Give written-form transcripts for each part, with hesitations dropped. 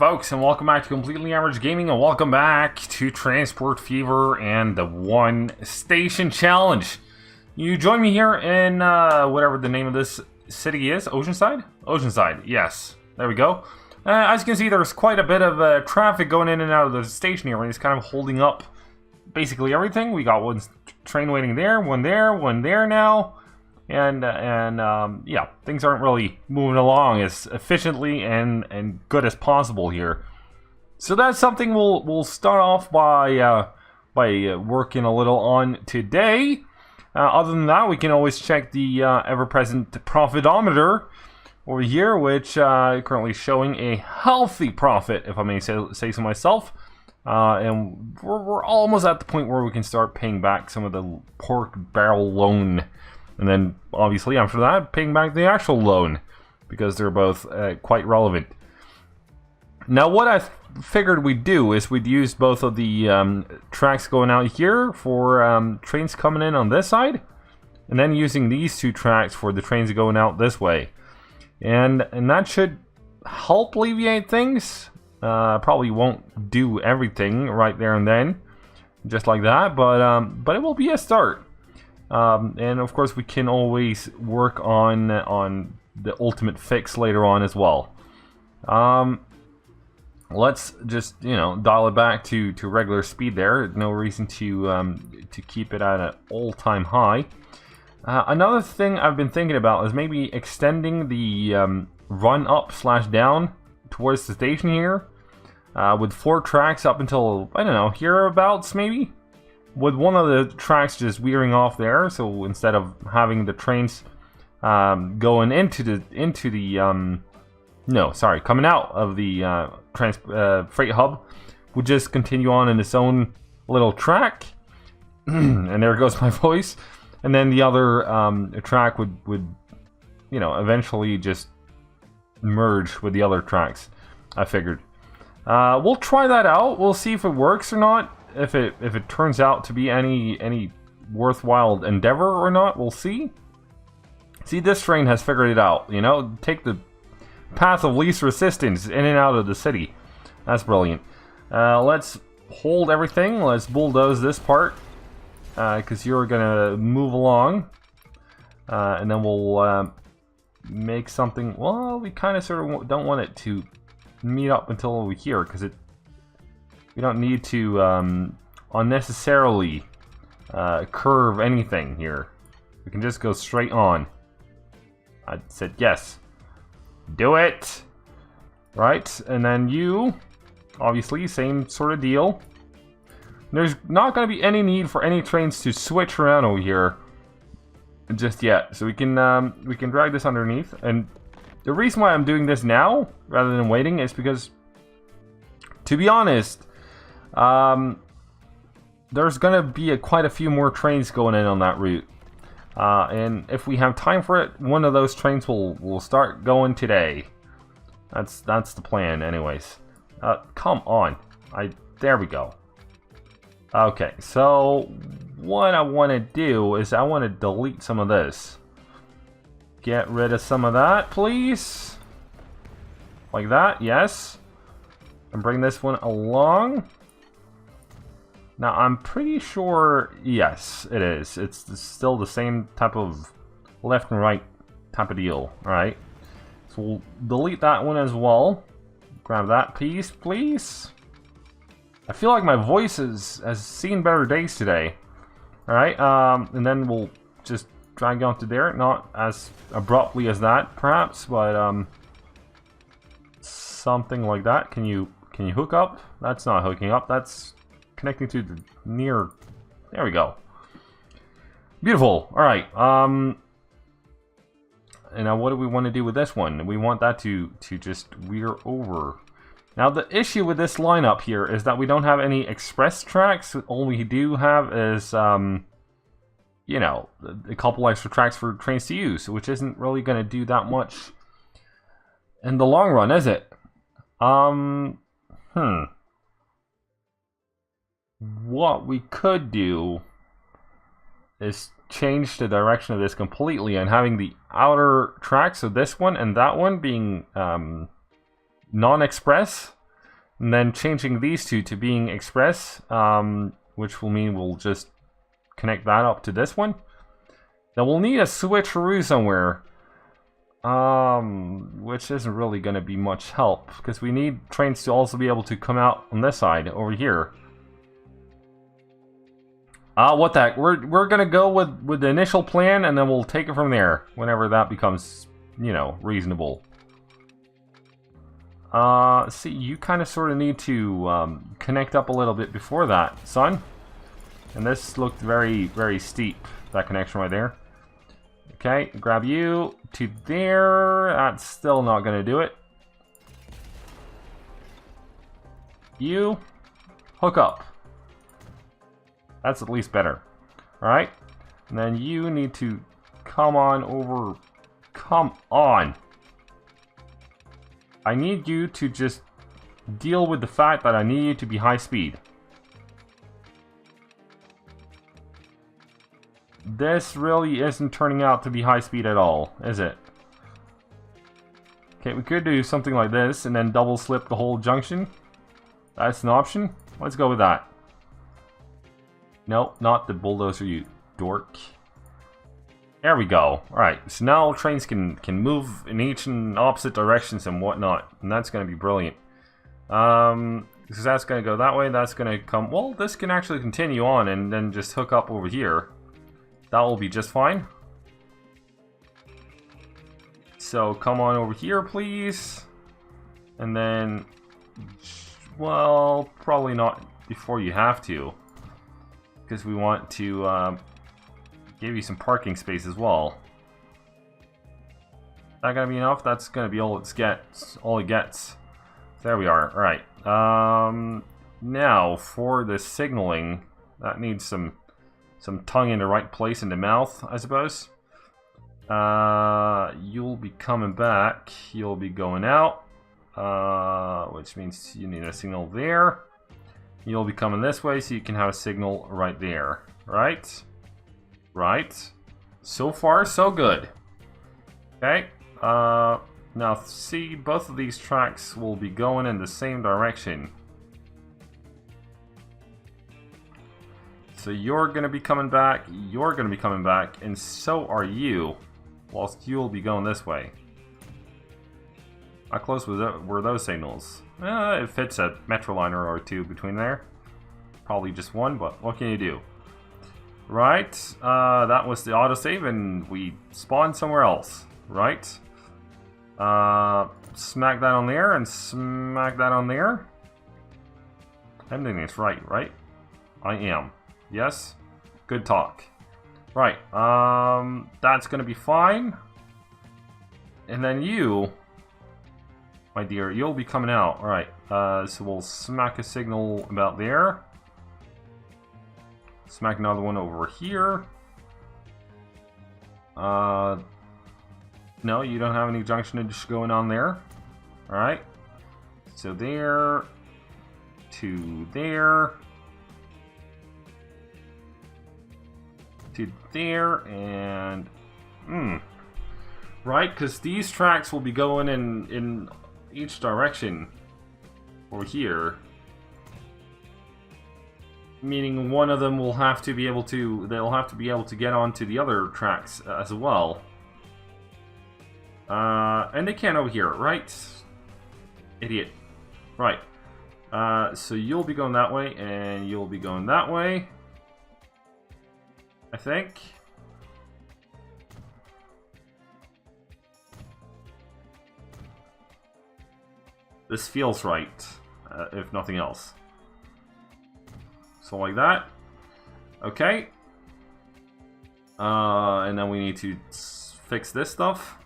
folks, and welcome back to Completely Average Gaming, and welcome back to Transport Fever and the One Station Challenge. You join me here in whatever the name of this city is. Oceanside? Oceanside, yes. There we go. As you can see, there's quite a bit of traffic going in and out of the station here, and it's kind of holding up basically everything. We got one train waiting there, one there now. And yeah, things aren't really moving along as efficiently and good as possible here. So that's something we'll start off by working a little on today. Other than that, we can always check the ever-present profitometer over here, which currently showing a healthy profit, if I may say so myself. And we're almost at the point where we can start paying back some of the pork barrel loan. And then, obviously, after that, paying back the actual loan, because they're both quite relevant. Now, what I figured we'd do is we'd use both of the tracks going out here for trains coming in on this side, and then using these two tracks for the trains going out this way. And that should help alleviate things. Probably won't do everything right there and then, just like that, but it will be a start. And of course we can always work on the ultimate fix later on as well. Let's just, you know, dial it back to regular speed there. No reason to keep it at an all-time high. Another thing I've been thinking about is maybe extending the run up / down towards the station here with 4 tracks up until, I don't know, hereabouts maybe? With one of the tracks just veering off there, so instead of having the trains going coming out of the freight hub, would just continue on in its own little track. And there goes my voice. And then the other track would you know, eventually just merge with the other tracks, I figured. We'll try that out. We'll see if it works or not. If it turns out to be any worthwhile endeavor or not, we'll see. See, this train has figured it out, you know? Take the path of least resistance in and out of the city. That's brilliant. Let's hold everything. Let's bulldoze this part, because you're gonna move along. And then we'll make something... Well, we kind of sort of don't want it to meet up until over here, because we don't need to unnecessarily curve anything here. We can just go straight on. I said yes. Do it! Right, and then you, obviously, same sort of deal. There's not going to be any need for any trains to switch around over here just yet. So we can drag this underneath. And the reason why I'm doing this now, rather than waiting, is because, to be honest, there's gonna be quite a few more trains going in on that route, and if we have time for it, one of those trains will start going today. That's the plan, anyways. Come on, there we go. Okay, so what I want to do is I want to delete some of this. Get rid of some of that, please. Like that, yes. And bring this one along. Now, I'm pretty sure, yes, it is. It's still the same type of left and right type of deal, alright? So we'll delete that one as well. Grab that piece, please. I feel like my voice has seen better days today. Alright, and then we'll just drag onto there. Not as abruptly as that, perhaps, but something like that. Can you hook up? That's not hooking up. That's connecting to the near... There we go. Beautiful. Alright. And now what do we want to do with this one? We want that to just veer over. Now the issue with this lineup here is that we don't have any express tracks. All we do have is, you know, a couple extra tracks for trains to use, which isn't really going to do that much in the long run, is it? What we could do is change the direction of this completely and having the outer tracks, so this one and that one being non-express, And then changing these two to being express, which will mean we'll just connect that up to this one. Now we'll need a switcheroo somewhere, which isn't really going to be much help, because we need trains to also be able to come out on this side over here. What the heck? We're going to go with the initial plan, and then we'll take it from there whenever that becomes, you know, reasonable. See, you kind of sort of need to connect up a little bit before that, son. And this looked very, very steep, that connection right there. Okay, grab you to there. That's still not going to do it. You, hook up. That's at least better. Alright, and then you need to come on over. Come on. I need you to just deal with the fact that I need you to be high speed. This really isn't turning out to be high speed at all, is it? Okay, we could do something like this and then double slip the whole junction. That's an option. Let's go with that. No, not the bulldozer, you dork. There we go. Alright, so now trains can move in each and opposite directions and whatnot. And that's going to be brilliant. Because that's going to go that way, that's going to come... Well, this can actually continue on and then just hook up over here. That will be just fine. So come on over here, please. And then... Well, probably not before you have to. Because we want to... give you some parking space as well. That gonna be enough? That's gonna be all it gets. All it gets. There we are. All right. Now for the signaling, that needs some tongue in the right place in the mouth, I suppose. You'll be coming back. You'll be going out, which means you need a signal there. You'll be coming this way, so you can have a signal right there. Right. Right. So far, so good. Okay. Now, see, both of these tracks will be going in the same direction. So you're going to be coming back, you're going to be coming back, and so are you, whilst you'll be going this way. How close were those signals? It fits a Metroliner or two between there. Probably just one, but what can you do? Right, that was the autosave, and we spawned somewhere else, right? Smack that on there, and smack that on there. I'm doing this right? I am. Yes? Good talk. Right, that's gonna be fine. And then you, my dear, you'll be coming out. Alright, so we'll smack a signal about there. Smack another one over here. No, you don't have any junctionage going on there. Alright. So there. To there. To there. And... Right, because these tracks will be going in each direction. Over here. Meaning one of them will have to be able to, they'll have to be able to get onto the other tracks as well. And they can't over here, right? Idiot. Right. So you'll be going that way, and you'll be going that way. I think. This feels right, if nothing else. So like that. Okay. And then we need to fix this stuff.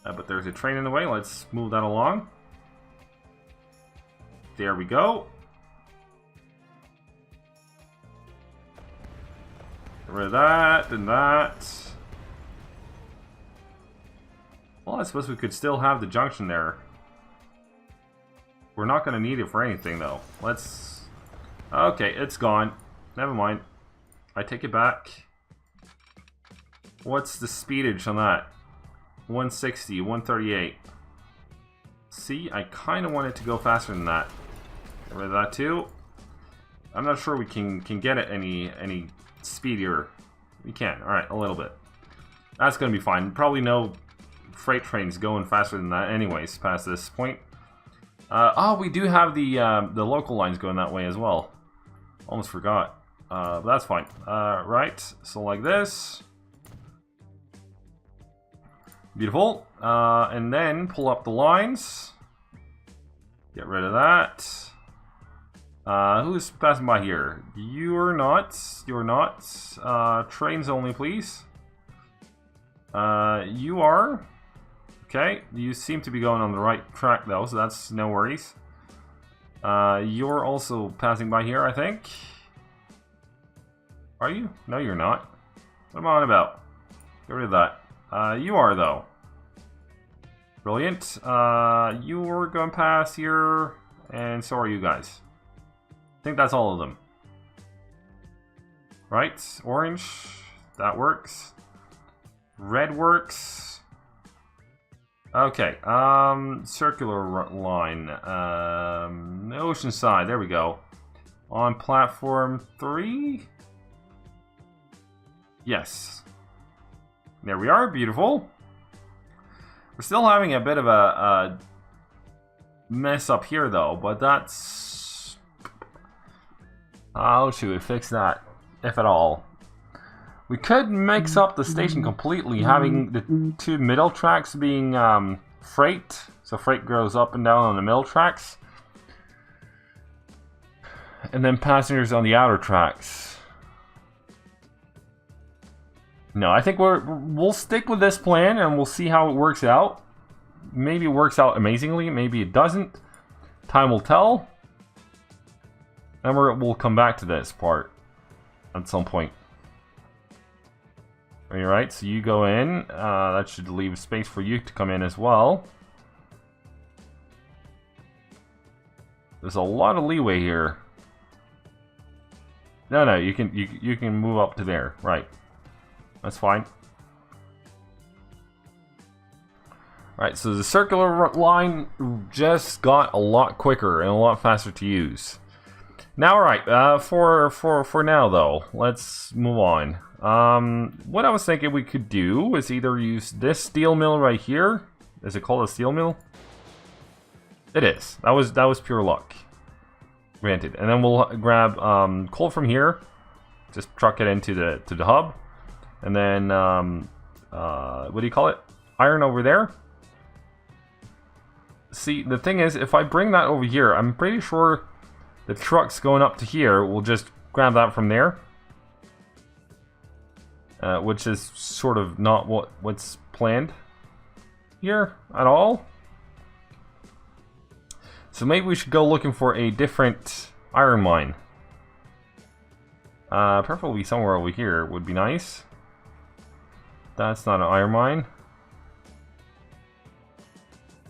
But there's a train in the way. Let's move that along. There we go. Get rid of that and that. Well, I suppose we could still have the junction there. We're not going to need it for anything, though. Let's... Okay, it's gone. Never mind. I take it back. What's the speedage on that? 160, 138. See, I kind of want it to go faster than that. Get rid of that too. I'm not sure we can get it any speedier. We can. All right, a little bit. That's gonna be fine. Probably no freight trains going faster than that, anyways. Past this point. Oh, we do have the local lines going that way as well. Almost forgot. But that's fine. Right. So like this. Beautiful. And then pull up the lines. Get rid of that. Who's passing by here? You're not. You're not. Trains only, please. You are. Okay. You seem to be going on the right track, though, so that's no worries. You're also passing by here, I think. Are you? No, you're not. What am I on about? Get rid of that. You are, though. Brilliant. You were going past here, and so are you guys. I think that's all of them. Right? Orange. That works. Red works. Okay. Circular line. Oceanside. There we go. On platform 3. Yes. There we are. Beautiful. We're still having a bit of a mess up here, though, but that's... How should we fix that, if at all? We could mix up the station completely, having the two middle tracks being freight. So freight goes up and down on the middle tracks. And then passengers on the outer tracks. No, I think we'll stick with this plan and we'll see how it works out. Maybe it works out amazingly, maybe it doesn't. Time will tell. And we'll come back to this part at some point. Alright, so you go in. That should leave space for you to come in as well. There's a lot of leeway here. No, you can move up to there, right? That's fine. Alright, so the circular line just got a lot quicker and a lot faster to use. Now, alright, for now though, let's move on. What I was thinking we could do is either use this steel mill right here. Is it called a steel mill? It is. That was pure luck. Granted. And then we'll grab coal from here. Just truck it into the hub. And then what do you call it? Iron over there. See, the thing is, if I bring that over here, I'm pretty sure the trucks going up to here will just grab that from there. Which is sort of not what's planned here at all. So maybe we should go looking for a different iron mine. Preferably somewhere over here would be nice. That's not an iron mine.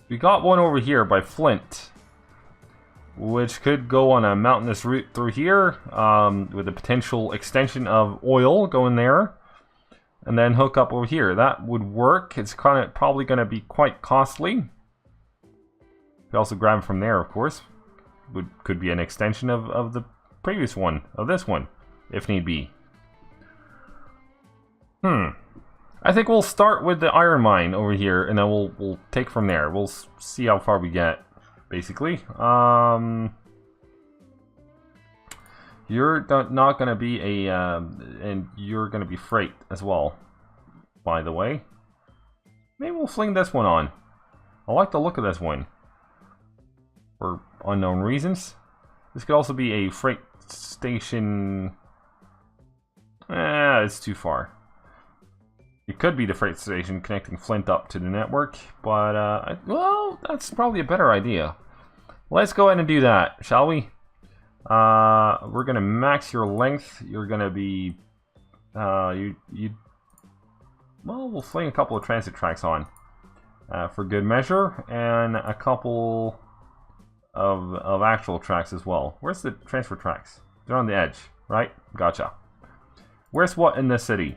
We got one over here by Flint, which could go on a mountainous route through here, with a potential extension of oil going there, and then hook up over here. That would work. It's probably going to be quite costly. We also grab it from there, of course. Could be an extension of the previous one, of this one, if need be. I think we'll start with the iron mine over here, and then we'll take from there. We'll see how far we get, basically. You're not going to be and you're going to be freight as well, by the way. Maybe we'll fling this one on. I like the look of this one. For unknown reasons. This could also be a freight station. It's too far. It could be the freight station connecting Flint up to the network, but well, that's probably a better idea. Let's go ahead and do that, shall we? We're gonna max your length. You're gonna be well, we'll fling a couple of transit tracks on for good measure, and a couple of actual tracks as well. Where's the transfer tracks? They're on the edge, right? Gotcha. Where's what in this city?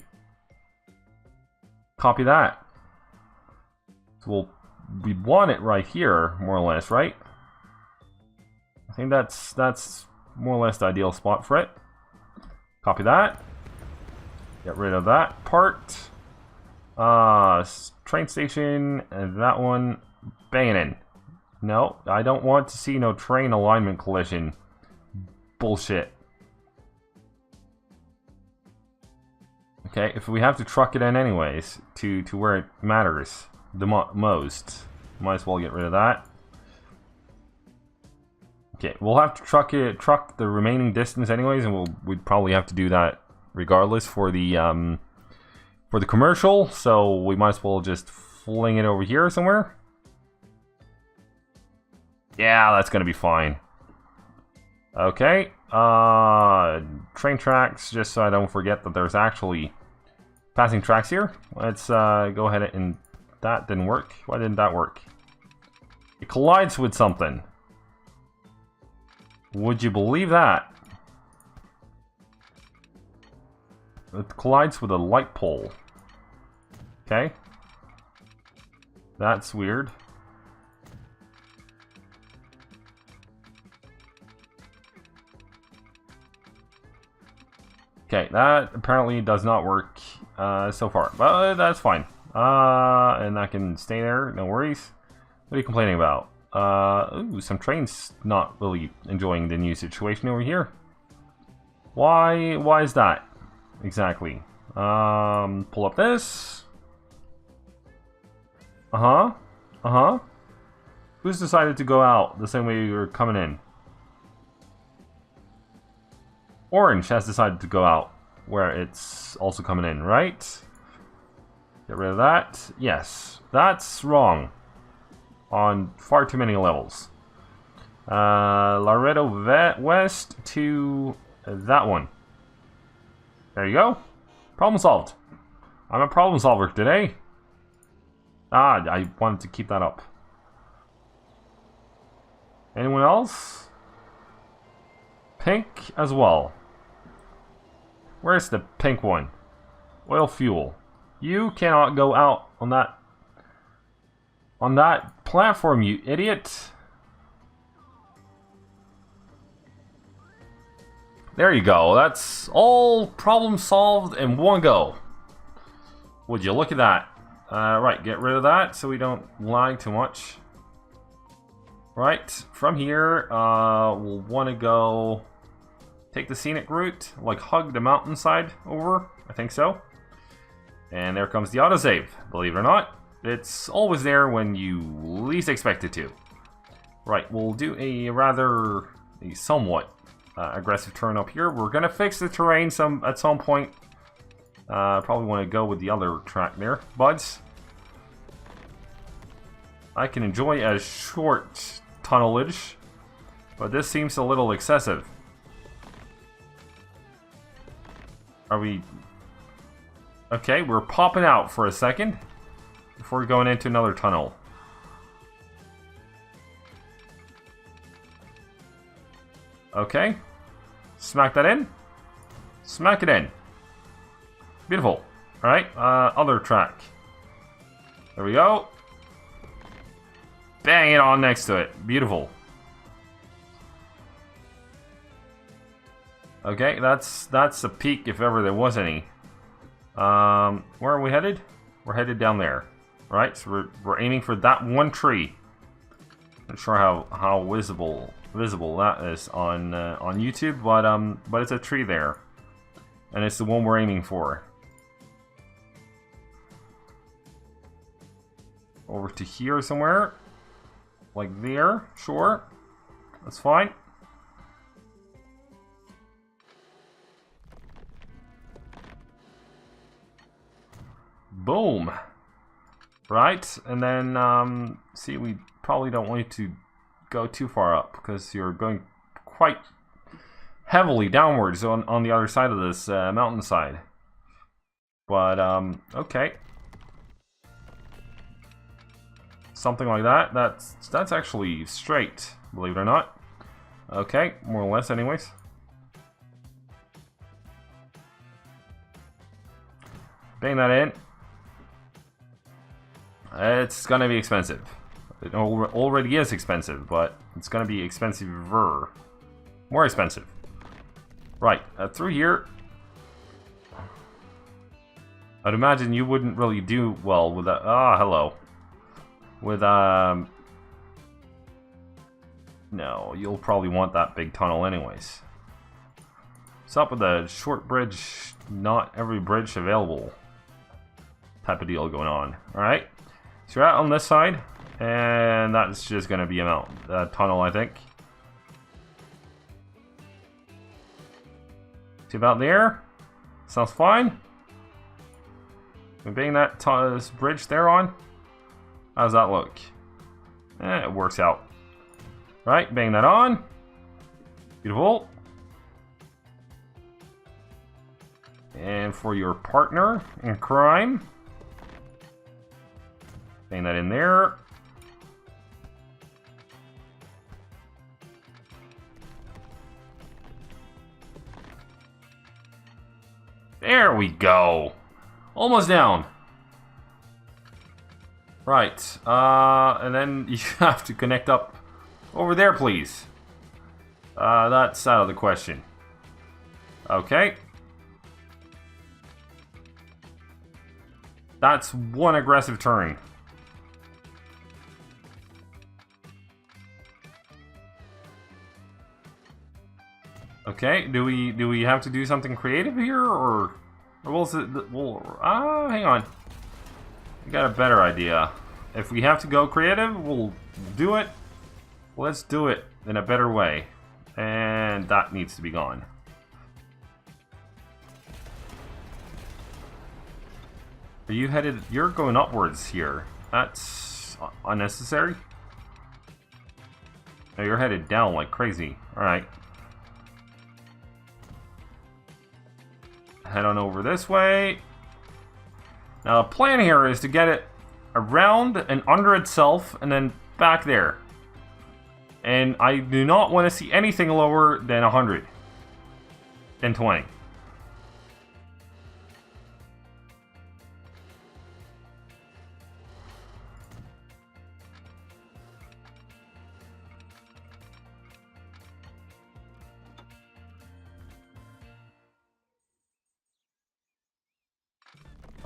Copy that. So we want it right here, more or less, right? I think that's more or less the ideal spot for it. Copy that. Get rid of that part. Train station, and that one. Bang it in. No, I don't want to see no train alignment collision. Bullshit. Okay, if we have to truck it in anyways, to where it matters the most, might as well get rid of that. Okay, we'll have to truck the remaining distance anyways, and we'd probably have to do that regardless for the commercial. So we might as well just fling it over here somewhere. Yeah, that's gonna be fine. Okay, train tracks, just so I don't forget that there's actually passing tracks here. Let's go ahead and... That didn't work. Why didn't that work? It collides with something. Would you believe that? It collides with a light pole. Okay. That's weird. Okay, that apparently does not work so far, but that's fine. And that can stay there, no worries. What are you complaining about? Ooh, some trains not really enjoying the new situation over here. Why is that? Exactly. Pull up this. Who's decided to go out the same way you're coming in? Orange has decided to go out where it's also coming in, right? Get rid of that. Yes, that's wrong on far too many levels. Laredo West to that one. There you go. Problem solved. I'm a problem solver today. I wanted to keep that up. Anyone else? Pink as well. Where's the pink one? Oil fuel. You cannot go out on that platform, you idiot. There you go. That's all problem solved in one go. Would you look at that? Right, get rid of that so we don't lag too much. Right, from here, we'll want to go take the scenic route, like hug the mountainside over. I think so. And there comes the autosave, believe it or not. It's always there when you least expect it to. Right, we'll do a somewhat aggressive turn up here. We're gonna fix the terrain at some point. Probably want to go with the other track there, buds. I can enjoy a short tunnelage, but this seems a little excessive. Are we... Okay, we're popping out for a second before going into another tunnel. Okay. Smack that in. Smack it in. Beautiful. Alright, other track. There we go. Bang it on next to it. Beautiful. Okay, that's a peak if ever there was any. Where are we headed? We're headed down there. Right, so we're aiming for that one tree. Not sure how visible that is on YouTube, but it's a tree there, and it's the one we're aiming for. Over to here somewhere, like there. Sure, that's fine. Boom. Right, and then see, we probably don't want to go too far up because you're going quite heavily downwards on the other side of this mountainside. But okay, something like that. That's actually straight, believe it or not. Okay, more or less, anyways. Bang that in. It's gonna be expensive. It already is expensive, but it's gonna be expensiver. More expensive. Right, through here. I'd imagine you wouldn't really do well with that. Ah, hello. With, no, you'll probably want that big tunnel anyways. What's up with the short bridge, not every bridge available type of deal going on. Alright, so you're out on this side, and that's just going to be a tunnel, I think. See about there? Sounds fine. We bang that this bridge there on. How does that look? It works out. Right, bang that on. Beautiful. And for your partner in crime, bang that in there. There we go. Almost down. Right, and then you have to connect up over there, please. That's out of the question. Okay. That's one aggressive turn. Okay, do we have to do something creative here, or will it? Well, hang on. I got a better idea. If we have to go creative, we'll do it. Let's do it in a better way, and that needs to be gone. Are you headed? You're going upwards here. That's unnecessary. No, you're headed down like crazy. All right. Head on over this way. Now the plan here is to get it around and under itself and then back there. And I do not want to see anything lower than 100 and 20.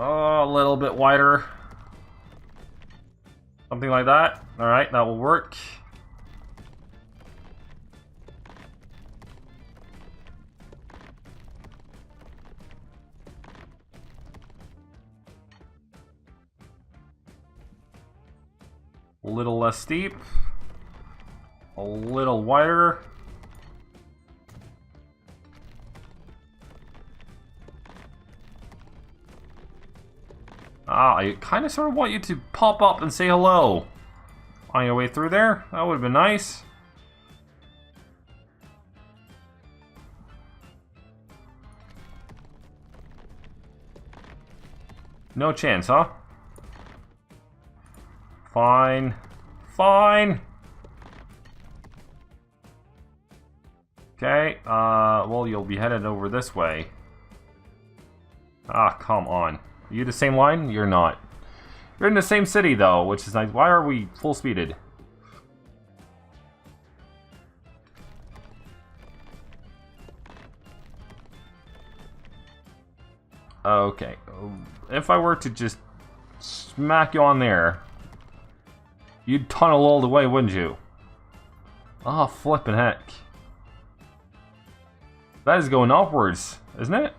Oh, a little bit wider. Something like that. Alright, that will work. A little less steep. A little wider. I kind of sort of want you to pop up and say hello on your way through there. That would have been nice. No chance, huh? Fine. Fine. Okay, well, you'll be headed over this way. Ah, come on. Are you the same line? You're not. You're in the same city, though, which is nice. Why are we full speeded? Okay. If I were to just smack you on there, you'd tunnel all the way, wouldn't you? Ah, flippin' heck. That is going upwards, isn't it?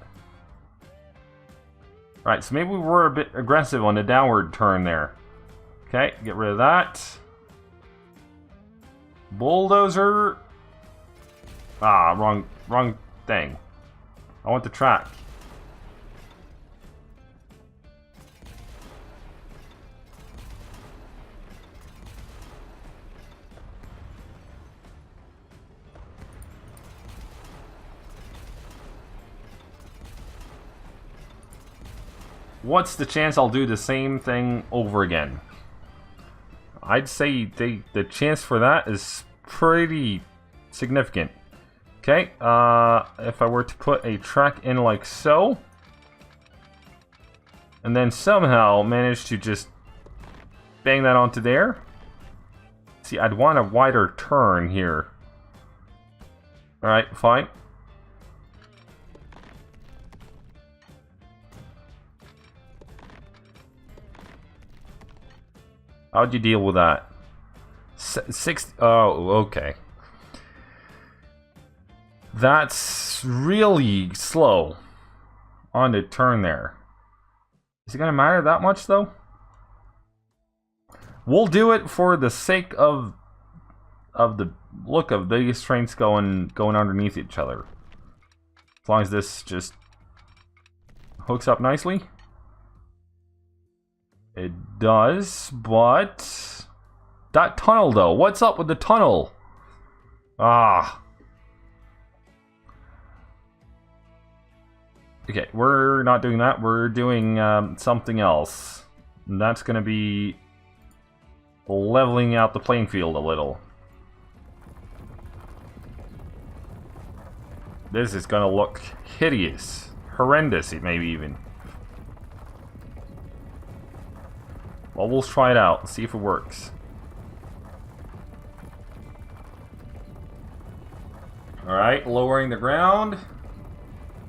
Right, so maybe we were a bit aggressive on the downward turn there. Okay, get rid of that. Bulldozer. Ah, wrong thing. I want the track. What's the chance I'll do the same thing over again? I'd say the chance for that is pretty significant. Okay, if I were to put a track in like so, and then somehow manage to just bang that onto there, See, I'd want a wider turn here. Alright, fine. How'd you deal with that? Oh, okay. That's really slow on the turn there. Is it gonna matter that much though? We'll do it for the sake of the look of these trains going underneath each other. As long as this just hooks up nicely. It does, but that tunnel though, what's up with the tunnel? Ah. Okay, we're not doing that. We're doing something else. And that's going to be leveling out the playing field a little. This is going to look hideous. Horrendous, maybe even. Well, we'll try it out. See if it works. Alright, lowering the ground.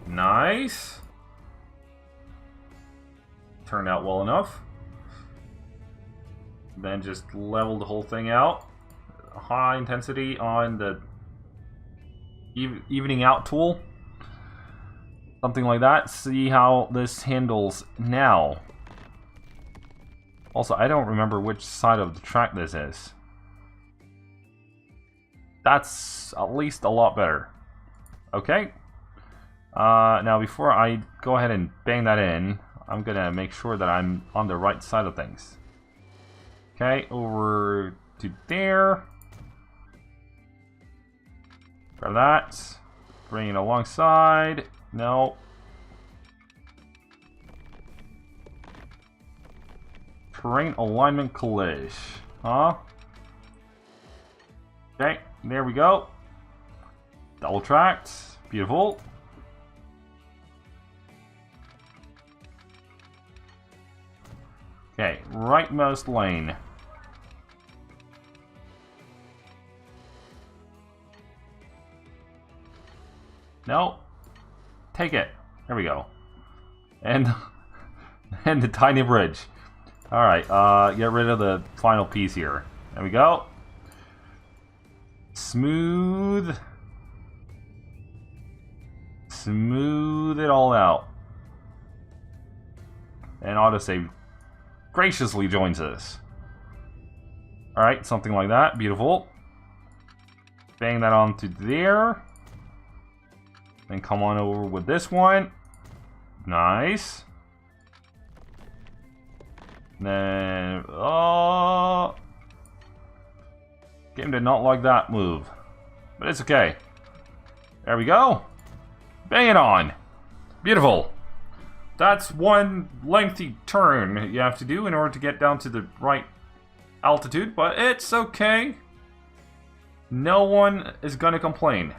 Nice. Turned out well enough. Then just level the whole thing out. High intensity on the evening out tool. Something like that. See how this handles now. Also, I don't remember which side of the track this is. That's at least a lot better. Okay. Now before I go ahead and bang that in, I'm gonna make sure that I'm on the right side of things. Okay, over to there. Grab that. Bring it alongside. No. Terrain alignment collision. Huh? Okay, there we go. Double tracked. Beautiful. Okay, rightmost lane. No. Take it. There we go. And and the tiny bridge. Alright, get rid of the final piece here. There we go. Smooth. Smooth it all out. And autosave graciously joins us. Alright, something like that. Beautiful. Bang that onto there. Then come on over with this one. Nice. Then, game did not like that move. But it's okay. There we go. Bang it on. Beautiful. That's one lengthy turn you have to do in order to get down to the right altitude, but it's okay. No one is gonna complain.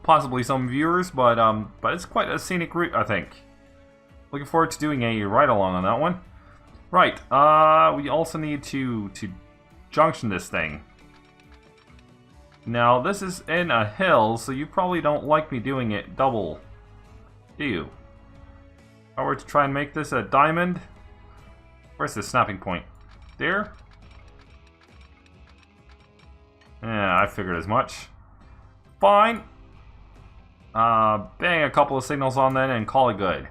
Possibly some viewers, but it's quite a scenic route, I think. Looking forward to doing a ride-along on that one. Right, we also need to junction this thing. Now, this is in a hill, so you probably don't like me doing it double, do you? If I were to try and make this a diamond, where's the snapping point? There? Yeah, I figured as much. Fine. Bang a couple of signals on then and call it good.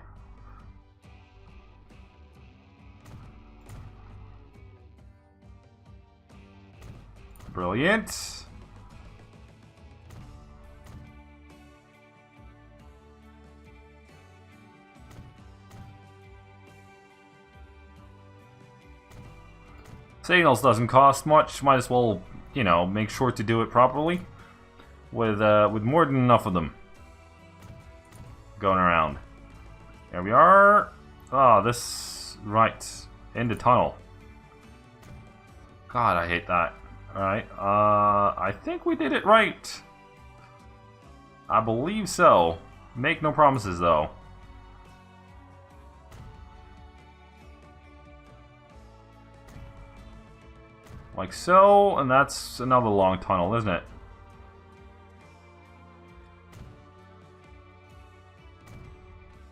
Brilliant. Signals doesn't cost much. Might as well, you know, make sure to do it properly. With more than enough of them going around. There we are. Oh, this right in the tunnel. God, I hate that. Alright, I think we did it right. I believe so. Make no promises, though. Like so, and that's another long tunnel, isn't it?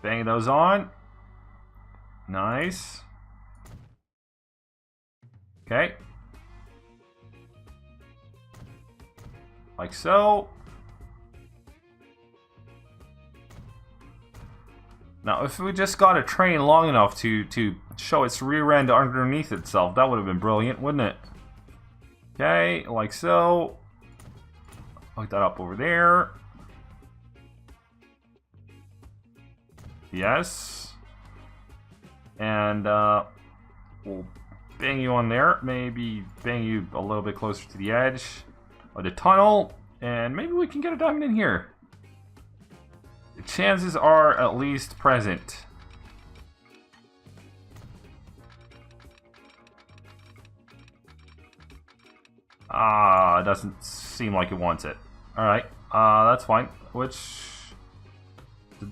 Bang those on. Nice. Okay. Like so. Now, if we just got a train long enough to show its rear end underneath itself, that would have been brilliant, wouldn't it? Okay, like so. Hook that up over there. Yes. And we'll bang you on there. Maybe bang you a little bit closer to the edge of the tunnel. And maybe we can get a diamond in here. The chances are at least present. It doesn't seem like it wants it. Alright, that's fine.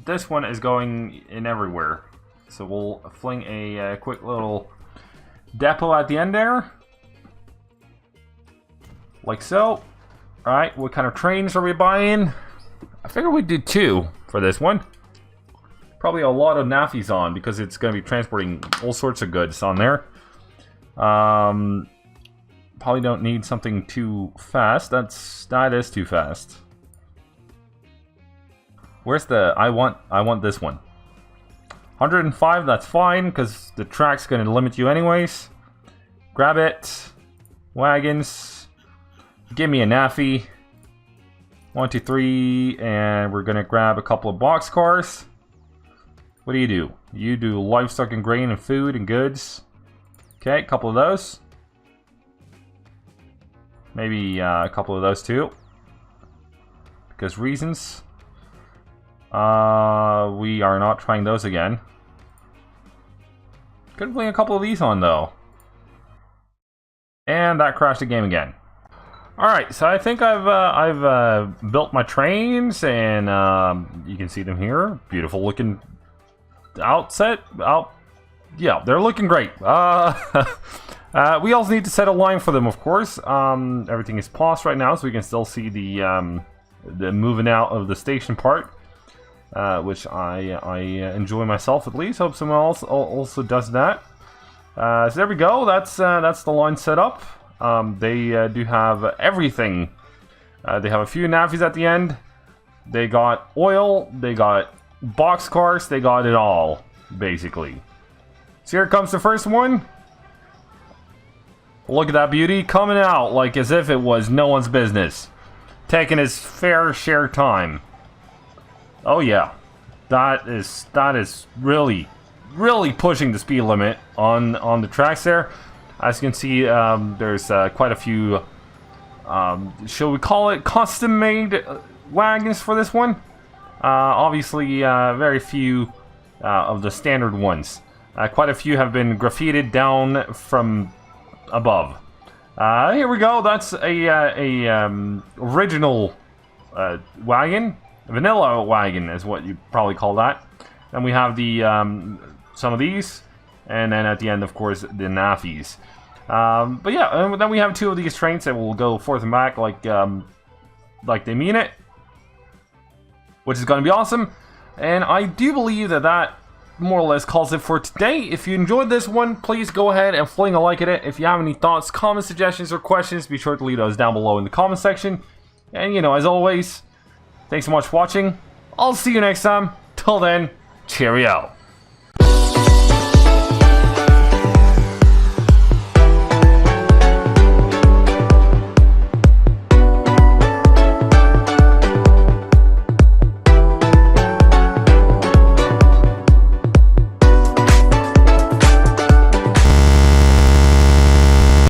This one is going in everywhere. So we'll fling a quick little depot at the end there. Like so. Alright, what kind of trains are we buying? I figure we'd do 2 for this one. Probably a lot of naffies on because it's going to be transporting all sorts of goods on there. Probably don't need something too fast. That is too fast. Where's the... I want this one. 105, that's fine, because the track's going to limit you anyways. Grab it. Wagons. Give me a naffy. 1, 2, 3, and we're going to grab a couple of boxcars. What do? You do livestock and grain and food and goods. Okay, a couple of those. Maybe a couple of those too. Because reasons. We are not trying those again. Could bring a couple of these on though. And that crashed the game again. Alright, so I think I've built my trains, and you can see them here. Beautiful looking outset. Yeah, they're looking great. We also need to set a line for them, of course. Everything is paused right now, so we can still see the moving out of the station part, which I enjoy myself at least. Hope someone else also does that. So there we go. That's the line set up. They do have everything. They have a few naffies at the end. They got oil. They got boxcars. They got it all, basically. So here comes the first one. Look at that beauty coming out like as if it was no one's business. Taking his fair share time. Oh yeah. That is really pushing the speed limit on the tracks there. As you can see, there's quite a few, shall we call it custom-made wagons for this one. Obviously, very few of the standard ones. Quite a few have been graffitied down from above. Here we go. That's a original wagon, vanilla wagon is what you probably call that. Then we have the some of these, and then at the end, of course, the naffies. But yeah, and then we have 2 of these trains that will go forth and back like they mean it, which is going to be awesome. And I do believe that more or less calls it for today. If you enjoyed this one, please go ahead and fling a like at it. If you have any thoughts, comments, suggestions, or questions, be sure to leave those down below in the comment section. And, you know, as always, thanks so much for watching. I'll see you next time. Till then, cheerio.